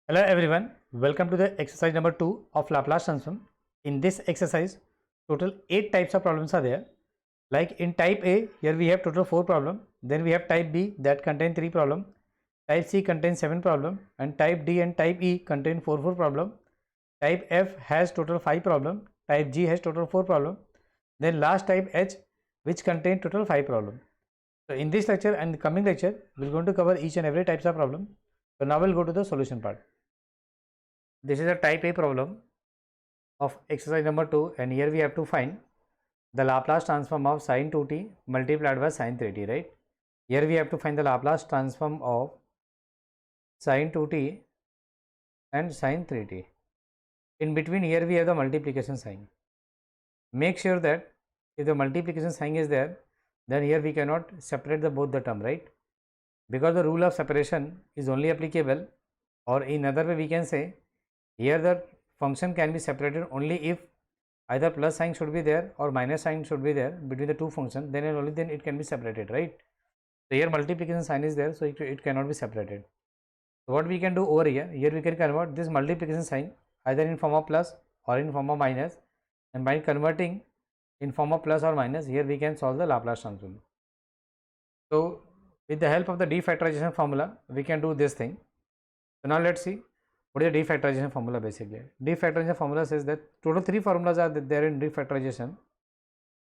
Hello everyone, welcome to the exercise number 2 of Laplace transform. In this exercise, total 8 types of problems are there. Like in type A, here we have total 4 problems. Then we have type B that contain 3 problems. Type C contains 7 problems. And type D and type E contain 4 problems. Type F has total 5 problems. Type G has total 4 problems. Then last type H which contain total 5 problems. So in this lecture and the coming lecture, we are going to cover each and every types of problem. So now we'll go to the solution part. This is a type A problem of exercise number 2, and here we have to find the Laplace transform of sin 2t multiplied by sin 3t, right? Here we have to find the Laplace transform of sin 2t and sin 3t. In between here we have the multiplication sign. Make sure that if the multiplication sign is there, then here we cannot separate both the term, right? Because the rule of separation is only applicable, or in other way we can say here the function can be separated only if either plus sign should be there or minus sign should be there between the two functions, then and only then it can be separated, right? So here multiplication sign is there, so it cannot be separated. So what we can do over here we can convert this multiplication sign either in form of plus or in form of minus, and by converting in form of plus or minus, here we can solve the Laplace transform. So with the help of the defactorization formula we can do this thing. So now let's see what is the defactorization formula. Basically, defactorization formula says that total 3 formulas are there in defactorization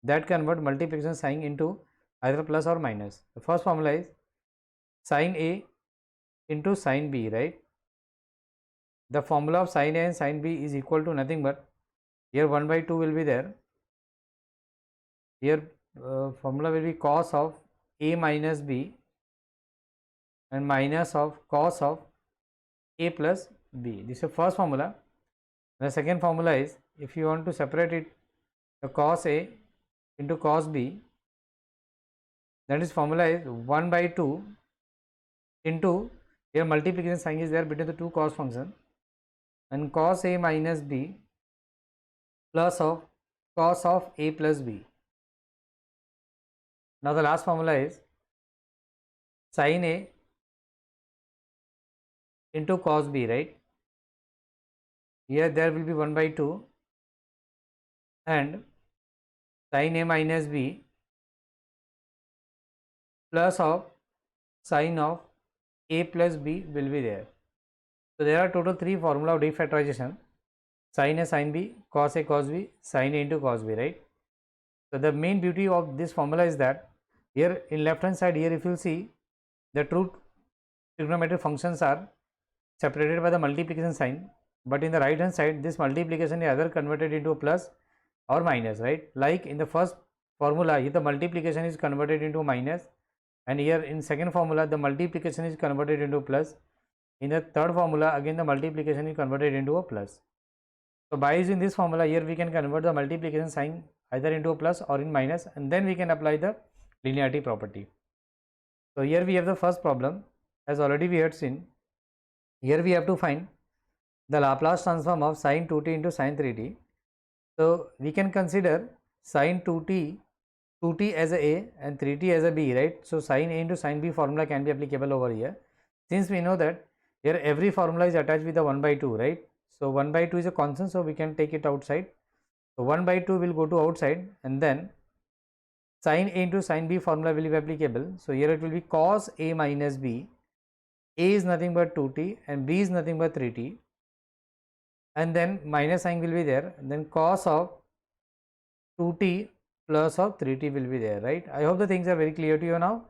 that convert multiplication sign into either plus or minus. The first formula is sin A into sin B, right? The formula of sin A and sin B is equal to nothing but here 1 by 2 will be there. Here formula will be cos of A minus B and minus of cos of A plus B. This is the first formula. The second formula is, if you want to separate it, the cos A into cos B, that is formula is 1 by 2 into, here multiplication sign is there between the two cos function, and cos A minus B plus of cos of A plus B. Now the last formula is sin A into cos B, right? Here there will be 1 by 2 and sin A minus B plus of sin of A plus B will be there. So there are total 3 formula of defactorization: sin A sin B, cos A cos B, sin A into cos B, right? So the main beauty of this formula is that here in left hand side, here if you see, the true trigonometric functions are separated by the multiplication sign, but in the right hand side this multiplication is either converted into a plus or minus, right? Like in the first formula, here the multiplication is converted into minus, and here in second formula the multiplication is converted into plus. In the third formula again the multiplication is converted into a plus. So by using this formula, here we can convert the multiplication sign either into a plus or in minus, and then we can apply the linearity property. So here we have the first problem. As already we had seen, here we have to find the Laplace transform of sin 2t into sin 3t. So we can consider sin 2t as a and 3t as a b, right? So sin A into sin B formula can be applicable over here. Since we know that here every formula is attached with the 1 by 2, right? So 1 by 2 is a constant, so we can take it outside. So 1 by 2 will go to outside, and then sin A into sin B formula will be applicable. So here it will be cos A minus B. A is nothing but 2t and B is nothing but 3t, and then minus sign will be there, and then cos of 2t plus of 3t will be there, right? I hope the things are very clear to you now.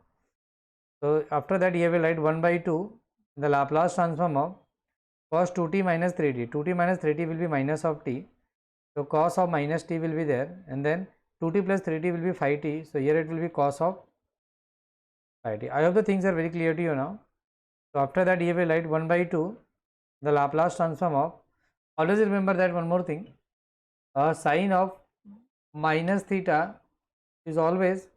So after that, here we will write 1 by 2 the Laplace transform of cos 2t minus 3t. 2t minus 3t will be minus of t, so cos of minus t will be there, and then 2t plus 3t will be 5t, so here it will be cos of 5t. I hope the things are very clear to you now. So after that, here we will write 1 by 2 the Laplace transform of, always remember that one more thing, sine of minus theta is always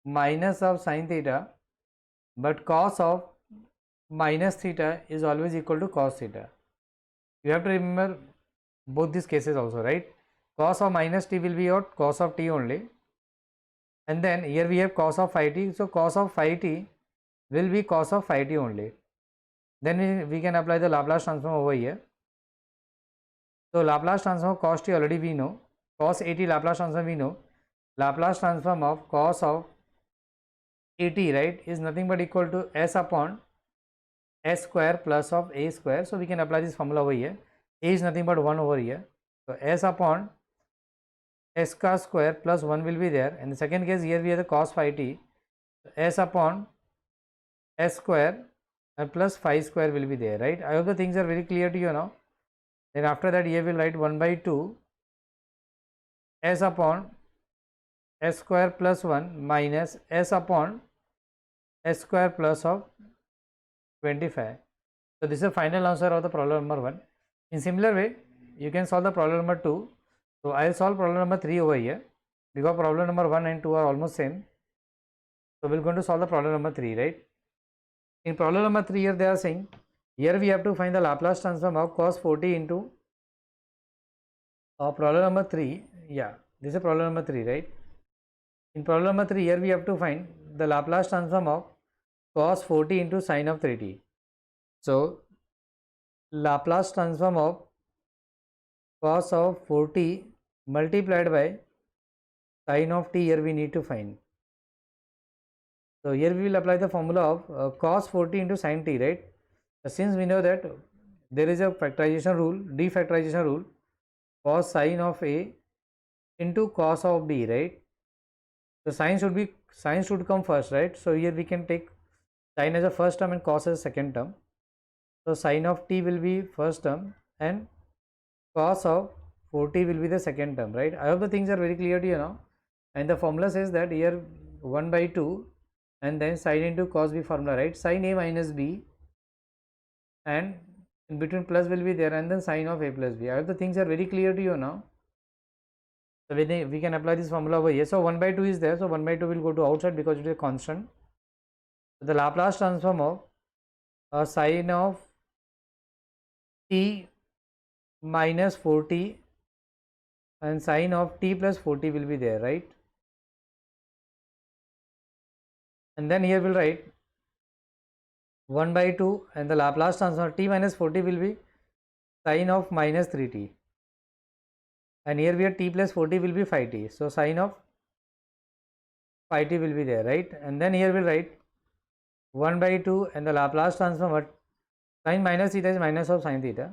minus of sine theta, but cos of minus theta is always equal to cos theta. You have to remember both these cases also, right? Cos of minus t will be what? Cos of t only, and then here we have cos of phi t, so cos of phi t will be cos of phi t only. Then we can apply the Laplace transform over here. So Laplace transform of cos t already we know. Cos at Laplace transform we know. Laplace transform of cos of at, right, is nothing but equal to s upon s square plus of a square. So we can apply this formula over here. A is nothing but 1 over here. So s upon s square plus 1 will be there. In the second case, here we have the cos phi t. S upon s square and plus phi square will be there, right? I hope the things are very clear to you now. Then after that, here we'll write 1 by 2 s upon s square plus 1 minus s upon s square plus of 25. So this is the final answer of the problem number 1. In similar way, you can solve the problem number 2. So I will solve problem number 3 over here because problem number 1 and 2 are almost same. So we are going to solve the problem number 3, right? In problem number 3 here they are saying, here we have to find the Laplace transform of cos 40 into problem number 3. Yeah, this is problem number 3, right? In problem number 3 here we have to find the Laplace transform of cos 40 into sine of 3t. So Laplace transform of cos of 40 multiplied by sine of t here we need to find. So here we will apply the formula of cos 40 into sine t, right? Since we know that there is a factorization rule, defactorization rule, cos sine of a into cos of b, right? The sine should come first, right? So here we can take sine as a first term and cos as a second term. So sine of t will be first term and cos of 40 will be the second term, right? I hope the things are very clear to you now. And the formula says that here 1 by 2 and then sine into cos b formula, right? Sine a minus b and in between plus will be there and then sine of a plus b. I hope the things are very clear to you now. So we can apply this formula over here. So 1 by 2 is there. So 1 by 2 will go to outside because it is a constant. So the Laplace transform of sine of t minus 40 and sine of t plus 40 will be there, right? And then here we'll write 1 by 2 and the Laplace transform of t minus 40 will be sine of minus 3t. And here we have t plus 40 will be phi t. So sine of phi t will be there, right? And then here we'll write 1 by 2 and the Laplace transform of sine minus theta is minus of sine theta.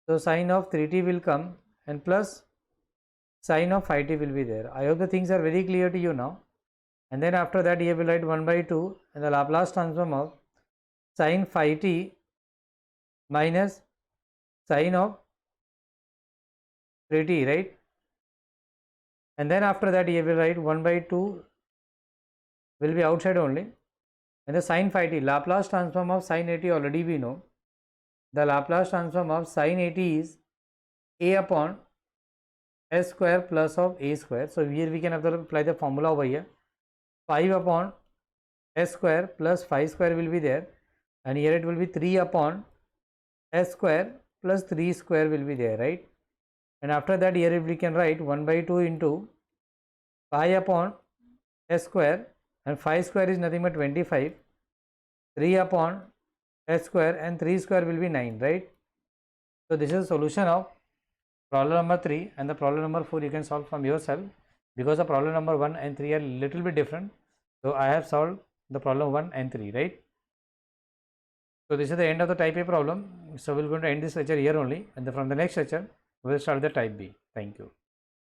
So sine of 3t will come and plus sine of phi t will be there. I hope the things are very clear to you now. And then after that here we'll write 1 by 2 and the Laplace transform of sine phi t minus sine of 3t, right? And then after that here we'll write 1 by 2 will be outside only. And the sine phi t, Laplace transform of sine at already we know. The Laplace transform of sine at is a upon s square plus of a square. So here we can apply the formula over here. 5 upon s square plus phi square will be there. And here it will be 3 upon s square plus 3 square will be there, right? And after that here we can write 1 by 2 into 5 upon s square and phi square is nothing but 25, 3 upon s square and 3 square will be 9, right? So this is the solution of problem number 3 and the problem number 4 you can solve from yourself because the problem number 1 and 3 are little bit different. So I have solved the problem 1 and 3, right? So this is the end of the type A problem. So we're going to end this lecture here only and from the next lecture we will start the type B. Thank you.